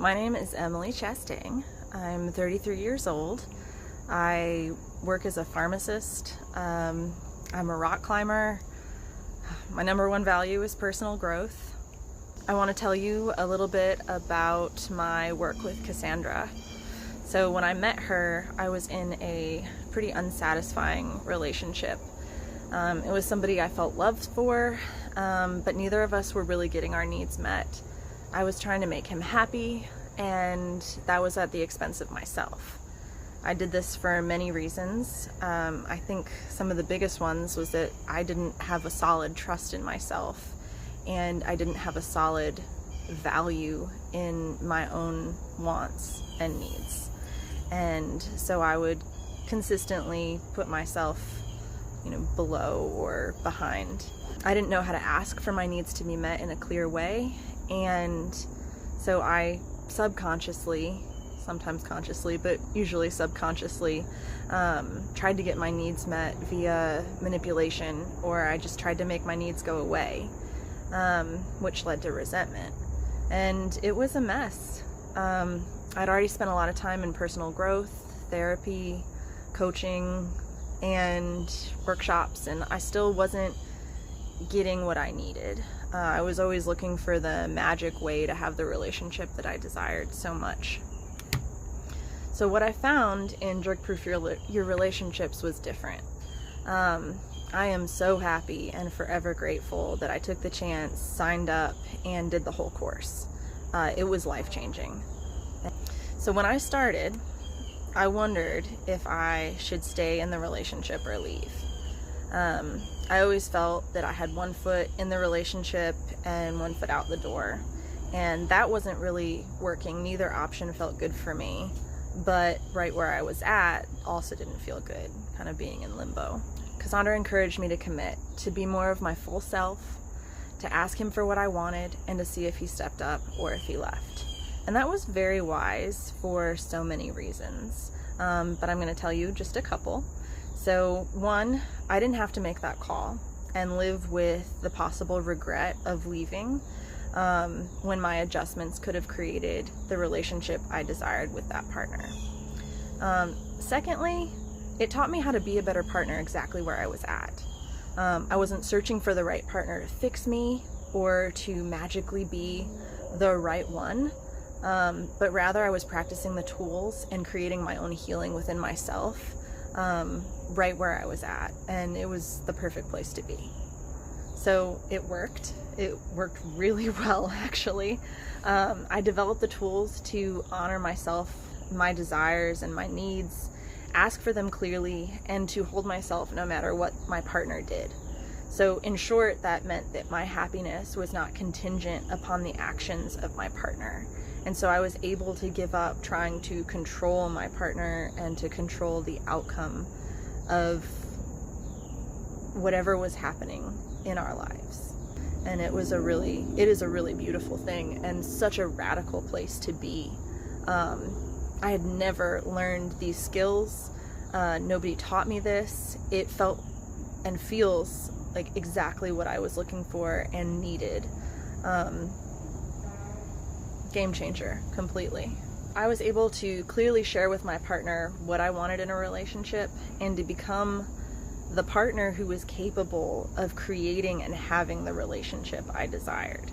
My name is Emily Chastain. I'm 33 years old. I work as a pharmacist. I'm a rock climber. My number one value is personal growth. I want to tell you a little bit about my work with Kassandra. So when I met her, I was in a pretty unsatisfying relationship. It was somebody I felt loved for, but neither of us were really getting our needs met. I was trying to make him happy, and that was at the expense of myself. I did this for many reasons. I think some of the biggest ones was that I didn't have a solid trust in myself, and I didn't have a solid value in my own wants and needs. And so I would consistently put myself, below or behind. I didn't know how to ask for my needs to be met in a clear way, and so I subconsciously, sometimes consciously, but usually subconsciously, tried to get my needs met via manipulation, or I just tried to make my needs go away, which led to resentment. And it was a mess. I'd already spent a lot of time in personal growth, therapy, coaching, and workshops, and I still wasn't getting what I needed. I was always looking for the magic way to have the relationship that I desired so much. So what I found in Drug Proof Your Relationships was different. I am so happy and forever grateful that I took the chance, signed up, and did the whole course. It was life-changing. So when I started, I wondered if I should stay in the relationship or leave. I always felt that I had one foot in the relationship and one foot out the door, and that wasn't really working. Neither option felt good for me, but right where I was at also didn't feel good, kind of being in limbo. Kassandra encouraged me to commit, to be more of my full self, to ask him for what I wanted, and to see if he stepped up or if he left. And that was very wise for so many reasons, but I'm going to tell you just a couple. So one, I didn't have to make that call and live with the possible regret of leaving when my adjustments could have created the relationship I desired with that partner. Secondly, it taught me how to be a better partner exactly where I was at. I wasn't searching for the right partner to fix me or to magically be the right one, but rather I was practicing the tools and creating my own healing within myself, right where I was at, and it was the perfect place to be. So it worked. It worked really well, actually. I developed the tools to honor myself, my desires, and my needs, ask for them clearly, and to hold myself no matter what my partner did. So in short, that meant that my happiness was not contingent upon the actions of my partner. And so I was able to give up trying to control my partner and to control the outcome of whatever was happening in our lives. And it is a really beautiful thing and such a radical place to be. I had never learned these skills. Nobody taught me this. It felt and feels like exactly what I was looking for and needed. Game changer, completely. I was able to clearly share with my partner what I wanted in a relationship and to become the partner who was capable of creating and having the relationship I desired.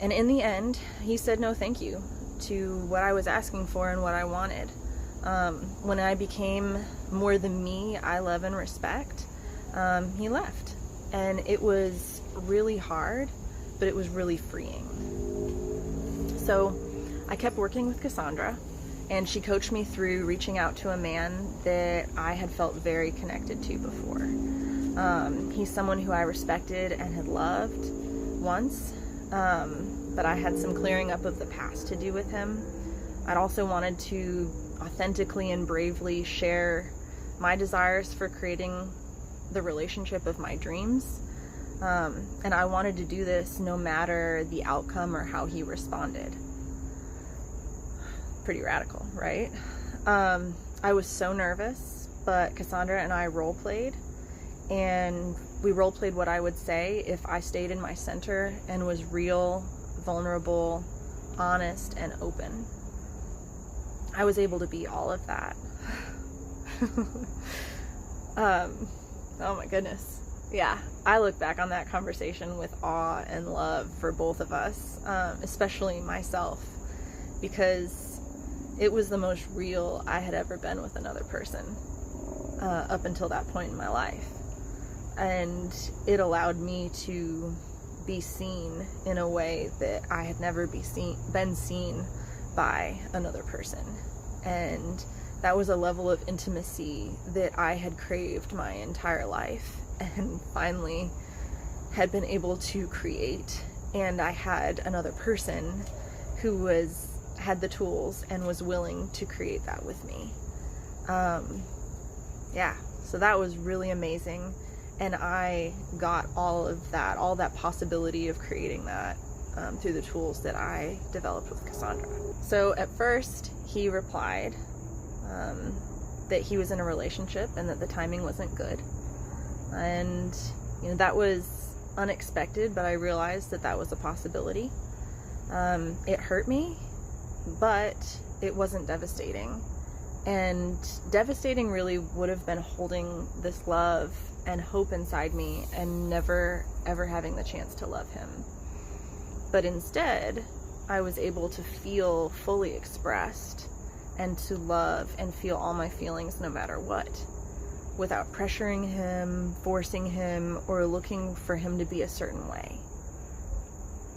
And in the end, he said no thank you to what I was asking for and what I wanted. When I became more the me I love and respect, he left. And it was really hard, but it was really freeing. So I kept working with Kassandra, and she coached me through reaching out to a man that I had felt very connected to before. He's someone who I respected and had loved once, but I had some clearing up of the past to do with him. I'd also wanted to authentically and bravely share my desires for creating the relationship of my dreams. And I wanted to do this no matter the outcome or how he responded. Pretty radical, right? I was so nervous, but Kassandra and I role played, and we role played what I would say if I stayed in my center and was real, vulnerable, honest and open. I was able to be all of that. Oh my goodness. Yeah, I look back on that conversation with awe and love for both of us, especially myself, because it was the most real I had ever been with another person up until that point in my life. And it allowed me to be seen in a way that I had never been seen by another person. And that was a level of intimacy that I had craved my entire life and finally had been able to create. And I had another person who had the tools and was willing to create that with me. So that was really amazing. And I got all that possibility of creating that through the tools that I developed with Kassandra. So at first he replied that he was in a relationship and that the timing wasn't good. And that was unexpected, but I realized that was a possibility. It hurt me, but it wasn't devastating. And devastating really would have been holding this love and hope inside me and never ever having the chance to love him. But instead, I was able to feel fully expressed and to love and feel all my feelings no matter what, without pressuring him, forcing him, or looking for him to be a certain way.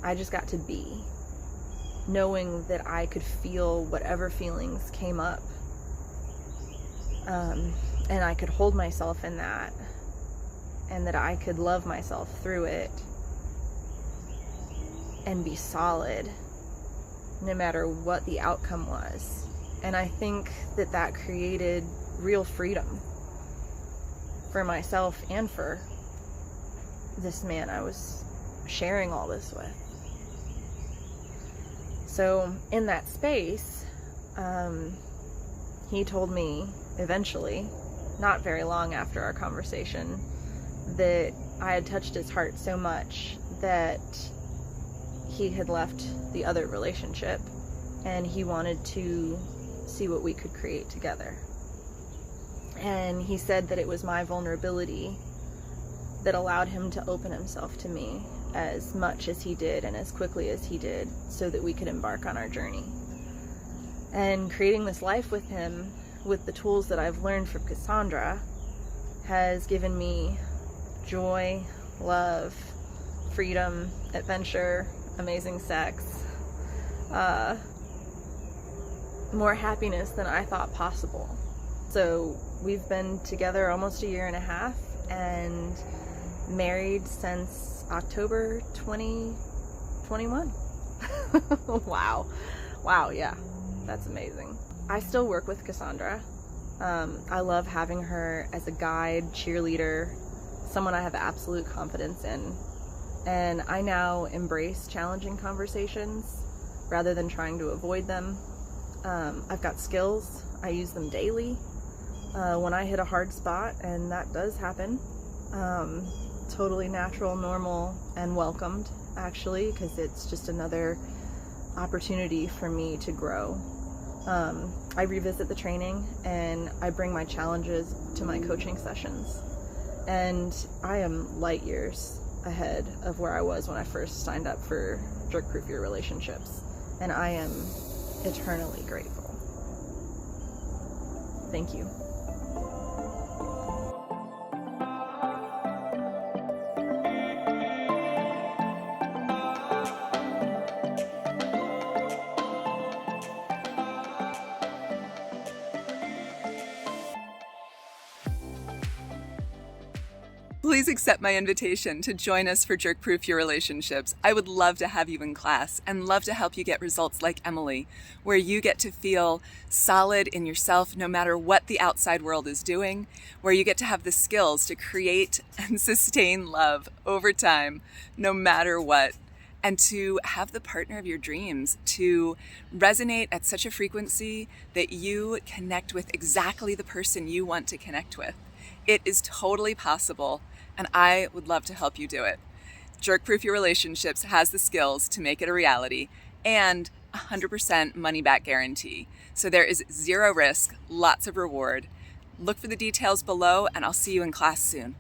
I just got to be, knowing that I could feel whatever feelings came up, and I could hold myself in that, and that I could love myself through it and be solid no matter what the outcome was. And I think that created real freedom for myself and for this man I was sharing all this with. So in that space, he told me eventually, not very long after our conversation, that I had touched his heart so much that he had left the other relationship and he wanted to see what we could create together. And he said that it was my vulnerability that allowed him to open himself to me as much as he did and as quickly as he did, so that we could embark on our journey. And creating this life with him, with the tools that I've learned from Kassandra, has given me joy, love, freedom, adventure, amazing sex, more happiness than I thought possible. So we've been together almost a year and a half and married since October 2021. Wow, yeah, that's amazing. I still work with Kassandra. I love having her as a guide, cheerleader, someone I have absolute confidence in. And I now embrace challenging conversations rather than trying to avoid them. I've got skills. I use them daily. When I hit a hard spot, and that does happen, totally natural, normal, and welcomed, actually, because it's just another opportunity for me to grow. I revisit the training and I bring my challenges to my coaching sessions. And I am light years ahead of where I was when I first signed up for Jerk-Proof Your Relationships. And I am eternally grateful. Thank you. Please accept my invitation to join us for Jerk-Proof Your Relationships. I would love to have you in class and love to help you get results like Emily, where you get to feel solid in yourself no matter what the outside world is doing, where you get to have the skills to create and sustain love over time, no matter what, and to have the partner of your dreams, to resonate at such a frequency that you connect with exactly the person you want to connect with. It is totally possible, and I would love to help you do it. Jerk-Proof Your Relationships has the skills to make it a reality, and 100% money back guarantee. So there is zero risk, lots of reward. Look for the details below, and I'll see you in class soon.